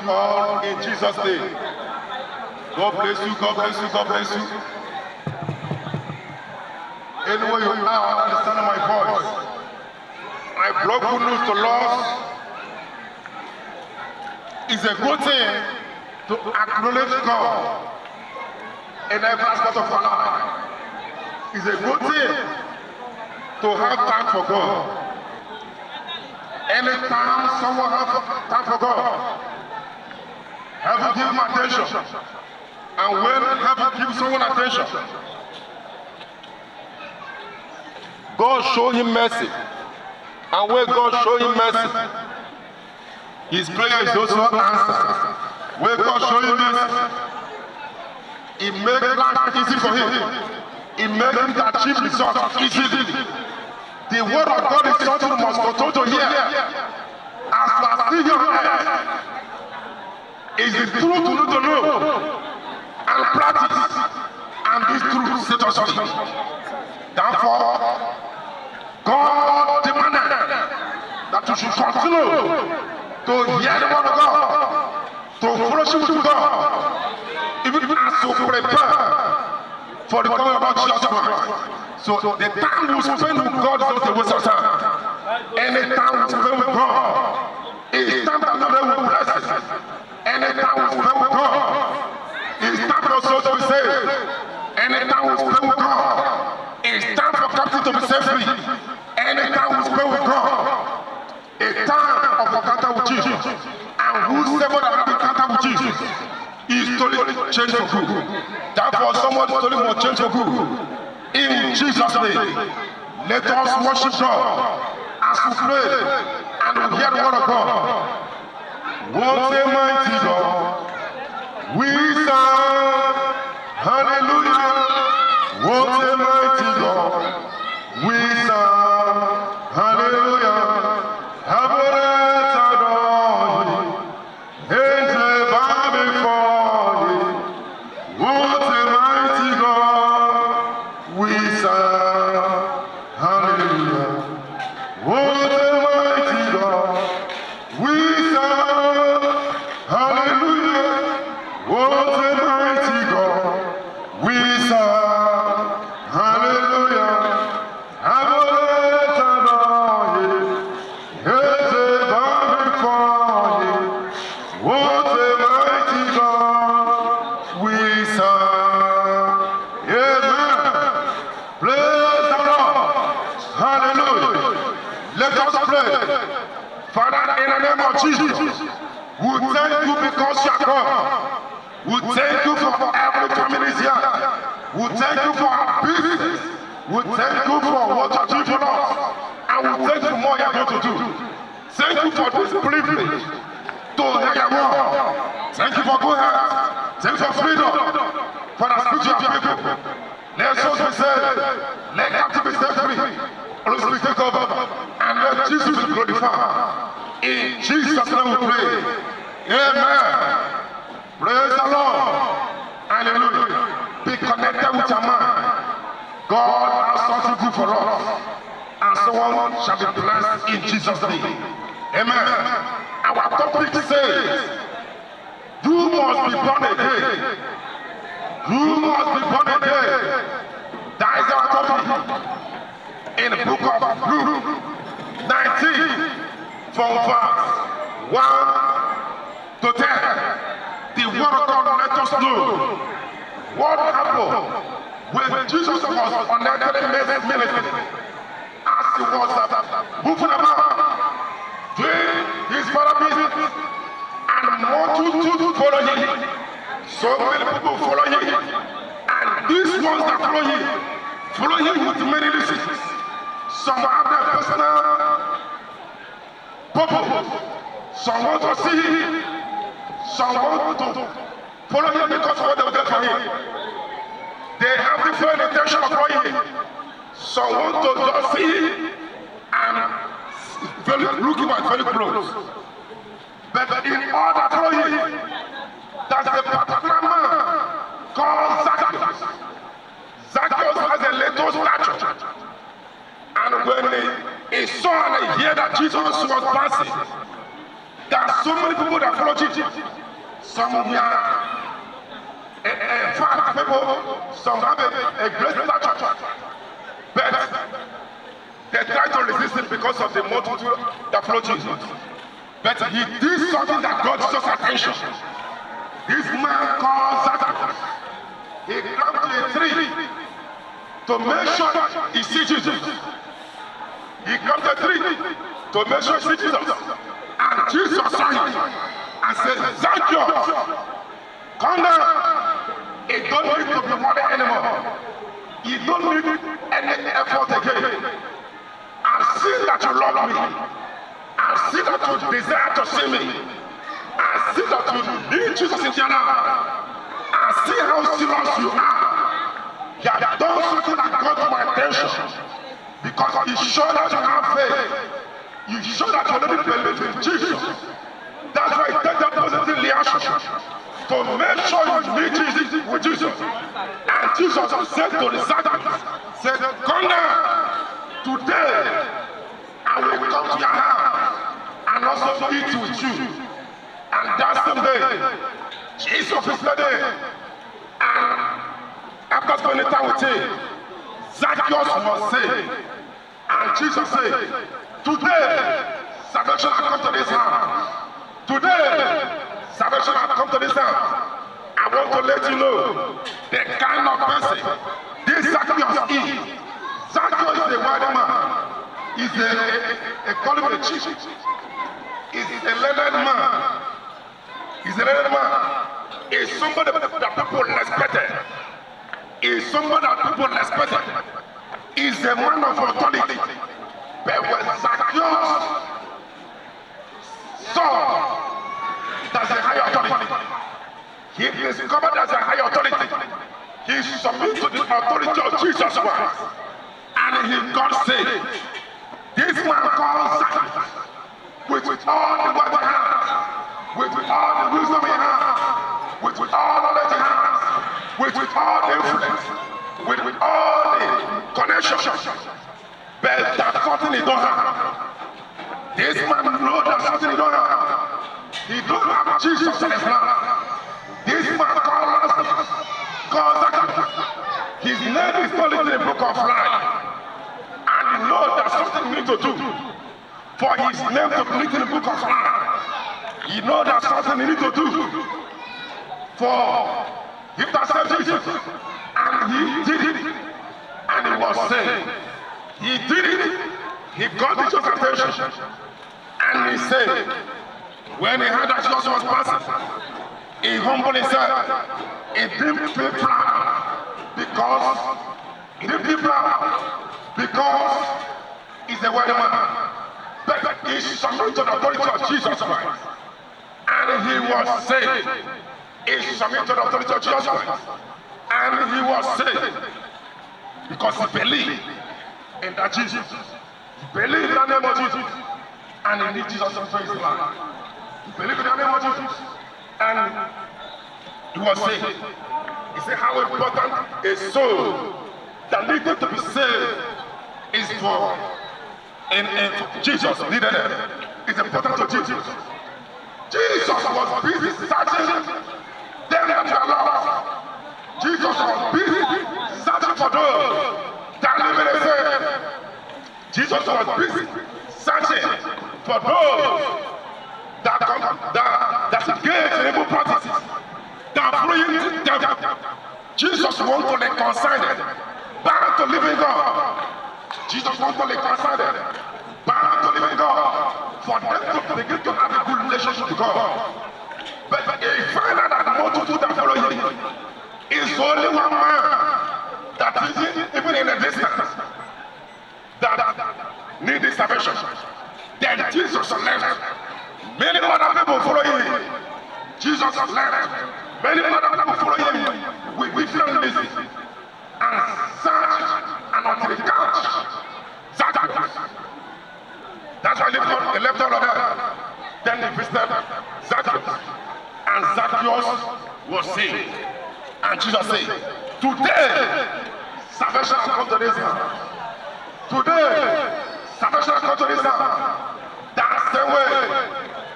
all in Jesus' name. God bless you, God bless you, God bless you. Anywhere you are under the sound of my voice, I brought good news to lost. It's a good thing to acknowledge God in every aspect of our life. It's a good thing to have time for God. Anytime someone has time for God, have to give him attention. And when have to give someone attention, God show him mercy. And when God show him mercy, his prayer is also answered. When God show him mercy, he makes life easy for him. He makes him to achieve results easily. The word of God is something you must continue to hear. As you are still here, is the truth you need to know and practice. And this truth set us free. Therefore, God demanded that you should continue to hear the word of God, to fellowship with God, even as you prepare for the coming of Jesus Christ. So the time you spend with God is not a waste of time. Any time you spend with God is time that God will bless you. Any time you spend with God is time for your soul to be saved. Any time you spend with God is time for captive to be set free. Any time you spend with God, a time of encounter with Jesus. And whosoever that have encounter with Jesus is totally changed for good. Therefore, someone totally will change for good. In Jesus' name, let us worship God as we pray and we hear the word of God. What a mighty God we serve. Hallelujah. What a mighty God we serve. Hallelujah. Heaven adore Him. Angels bow before Him. What a mighty God we serve. Hallelujah. What a mighty God we serve. Hallelujah. What a mighty God we serve. Hallelujah. Heaven adore Him. Angels bow before Him. What a mighty God we serve. Amen. Praise the Lord. Hallelujah. Let us pray. Father, in the name of Jesus, we thank you because you are God. We thank you for every family here. We thank you for our business. We thank you for what you do for us. And we thank you for more you are going to do. Thank you for this privilege to hear your word. Thank you for good health. Thank you for freedom. For the spiritual people. Let souls be saved. Let captives be set free. Let us be taken over. And let Jesus be glorified. In Jesus' name we pray. Amen. Praise the Lord. Hallelujah. Be connected with your mind. God has something good for us. And someone shall be blessed in Jesus' name. Amen. Our topic says, you must be born again. You must be born again. That is our topic. In the book of Luke 19, from verse 1 to 10. The word of God let us know what happened when Jesus was on that ministry. As he was moving about, doing his father business, and multitude follow him. So many people follow him, and these ones that follow him with many reasons. Some have their personal purpose. Some want to see him. Some want to follow him because of what they will get from him. They have different intention of following him. Some want to just see him and look him at very close. But in order to follow him, there's a particular man called Zacchaeus. Zacchaeus has a little stature. And when he saw and he heard that Jesus was passing, There are so many people that follow Jesus. Some are fat people, some have a great stature, but they try to resist it because of the multitude that follow Jesus. But he did something that got Jesus' attention. This man called Zacchaeus, he climbed to a tree to make sure he sees Jesus. He climbed to a tree to make sure he sees Jesus. And Jesus saw him and said, Zacchaeus, come down. You don't need to be worried anymore. You don't need any effort again. I see that you love me. I see that you desire to see me. I see that you need Jesus in your life. I see how serious you are. You have done something that got my attention. Because you show that you have faith. You show that you already believe in Jesus. That's why you take that positive reaction to make sure you meet Jesus with Jesus. And Jesus said to the Zacchaeus, said, come down. Today, I will come to your house and also eat with you. And that same day, Jesus is ready. And after spending time with him, Zacchaeus was saved. And Jesus said, today, salvation has come to this house. Today, salvation has come to this house. I want to let you know the kind of person this Zacchaeus is. Zacchaeus is a wise man. He's a qualified chief. He's a learned man. He's a learned man. He's somebody that people respected. He's somebody that people respected. He's a man of authority. But when Zacchaeus saw there's a higher authority, he discovered there's a higher authority. He submitted to the authority of Jesus Christ. And he got saved. This man called Zacchaeus, with all the wealth he has, with all the wisdom he has, with all the knowledge he has, with all the influence, with all the connections, but that's something he don't have. This man knows that something he don't have. He don't have Jesus in his life. This man called Zacchaeus. His name is called in the book of life. And he knows that something he needs to do for his name to be written in the book of life. He knows that something he needs to do for him to accept Jesus. And he did it. And he was saved. He did it. He got Jesus' attention. And he said, when he heard that Jesus was passing, he humbled himself. He didn't feel proud because he's a wealthy man. But he submitted to the authority of Jesus Christ. And he was saved. He submitted to the authority of Jesus Christ. And he was saved. Because he believed in that Jesus. He believed in the name of Jesus. And he needs Jesus to his life. He believed in the name of Jesus. And he was saved. He said how important a soul that needed to be saved is for Jesus needed it. It's important to Jesus. Jesus was busy searching them that were lost. Jesus was busy searching for those that live in sin. Jesus was busy searching for those that engage in evil practices, that flee them. Jesus wants to reconcile them back to living God. Jesus wants to reconcile them back to living God, for them to begin to have a good relationship with God. But he find out that the multitude that follow him is only one man that is even in a distance that need this salvation. Then Jesus left. Many other people follow him. Jesus left. Many other people follow him with different reasons. And search and until he counts Zacchaeus. That's why he left all of them. Then he visited Zacchaeus. And Zacchaeus was saved. And Jesus said, today, salvation has come to this house. Today, salvation has come to this house. That's the way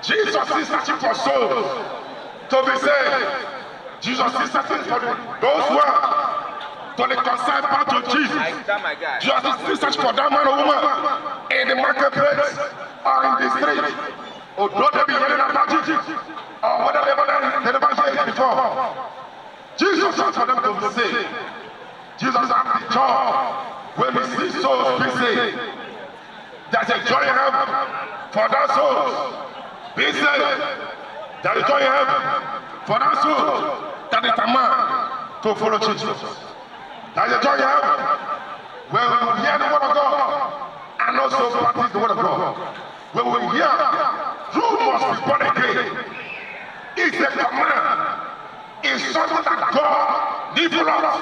Jesus is searching for souls to be saved. Jesus is searching for those who are to reconcile back to Jesus. Jesus is searching for that man or woman in the marketplace or in the street. Or don't they be hearing about Jesus? Or whatever they never heard it before. Jesus wants for them to be saved. Jesus has the joy when we see souls be saved. There's a joy in heaven for that soul be saved. There's a joy in heaven for that soul that is a man to follow Jesus. There's a joy in heaven when we hear the word of God and also practice the word of God. When we hear, you must be born again. It's a command. It's something that God needs for us.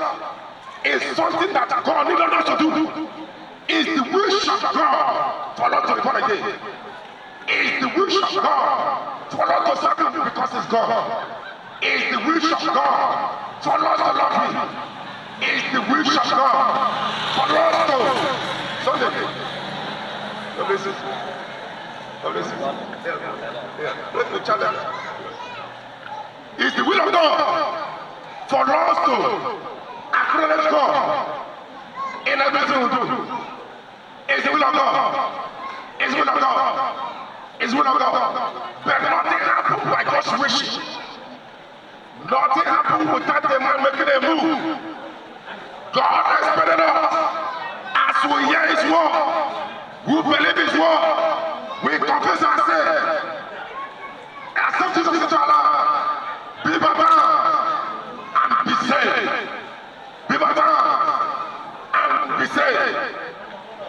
It's something that God needs us to do. It's the wish of God for us to be born again. It's the wish of God for us to serve Him because it's God. It's the wish of God for us to love Him. It's the wish of God for us to. Sunday. God bless you. God bless you. Let me challenge. It's the will of God for us to acknowledge God in everything we do. It's the will of God. It's the will of God. It's the will of God. But nothing happens by God's wish. Nothing happens without the man making a move. God expected us as we hear His word, we believe His word, we confess our sin, accept Jesus into our life. Be baptized and be saved. Be baptized and be saved.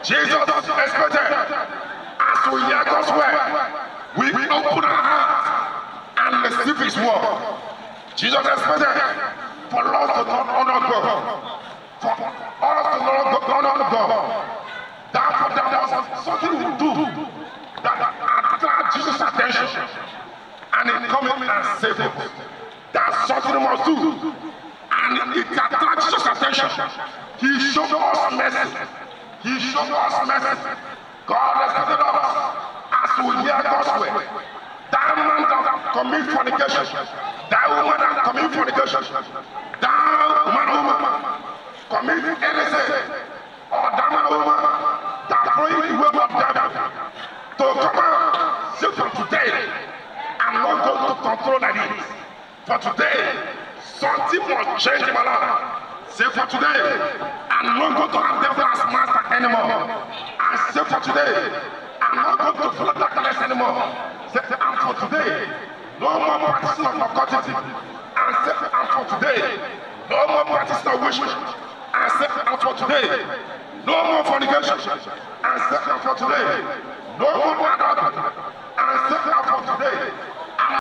Jesus expected as we hear God's word, we open our hearts and receive His word. Jesus expected for us to not honor God, for us to not honor God. Therefore, there was something we do that attract Jesus' attention, and He come in and save us. That's something we must do. And it attracts Jesus' attention. He showed us mercy. He showed us mercy. God respected us as we hear God's word. That man that commit fornication, that woman that commit fornication, that man or woman commit anything, or that man or woman that pray the word of devil, to come out, say from today, I'm not going to control like this. For today, something must change in my life. Say for today, I'm not going to have devil as master anymore. And say for today, I'm not going to follow darkness anymore. Say, and for today, no more practicing of occultism. And say, and for today, no more practicing of witchcraft. And say, and for today, no more fornication. And say, and for today, no more adultery. And say, and for today,